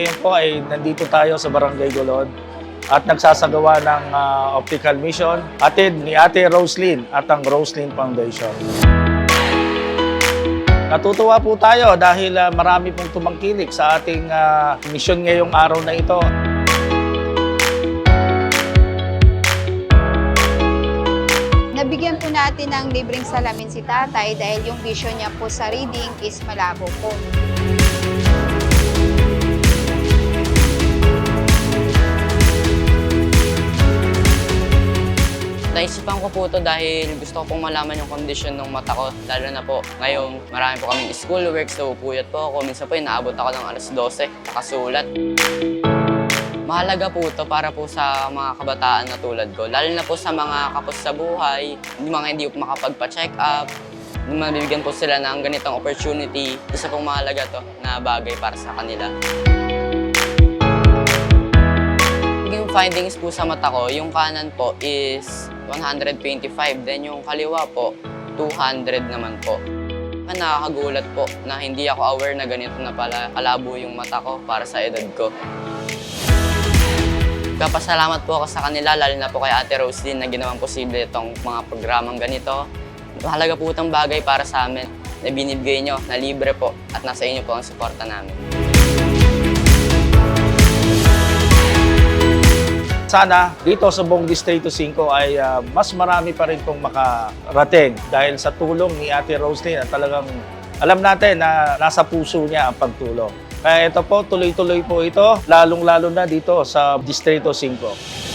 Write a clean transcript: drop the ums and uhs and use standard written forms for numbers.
ngayon po ay nandito tayo sa Barangay Golod at nagsasagawa ng optical mission atid ni Ate Roslyn at ang Roslyn Foundation. Natutuwa po tayo dahil marami pong tumangkilik sa ating mission ngayong araw na ito. Nabigyan po natin ng libreng salamin si tatay dahil yung vision niya po sa reading is malabo po. Naisipan ko po ito dahil gusto ko pong malaman yung kondisyon ng mata ko. Lalo na po ngayon, marami po kaming schoolworks, napupuyat po ako. Minsan po inaabot ako ng alas 12, nakasulat. Mahalaga po ito para po sa mga kabataan na tulad ko. Lalo na po sa mga kapos sa buhay, yung mga hindi po makapagpa-check up, mabibigyan po sila ng ganitong opportunity. Isa pong mahalaga to na bagay para sa kanila. Yung findings po sa mata ko, yung kanan po is 125, then yung kaliwa po, 200 naman po. Nakakagulat po na hindi ako aware na ganito na pala kalabo yung mata ko para sa edad ko. Kapasalamat po ako sa kanila, lalo na po kay Ate Roslyn na ginawang posible itong mga programang ganito. Mahalaga po itong bagay para sa amin na binibigay nyo, na libre po at nasa inyo po ang suporta namin. Sana dito sa buong Distrito 5 ay mas marami pa rin pong makarating dahil sa tulong ni Ate Roslyn at talagang alam natin na nasa puso niya ang pagtulong. Kaya ito po, tuloy-tuloy po ito, lalong-lalo na dito sa Distrito 5.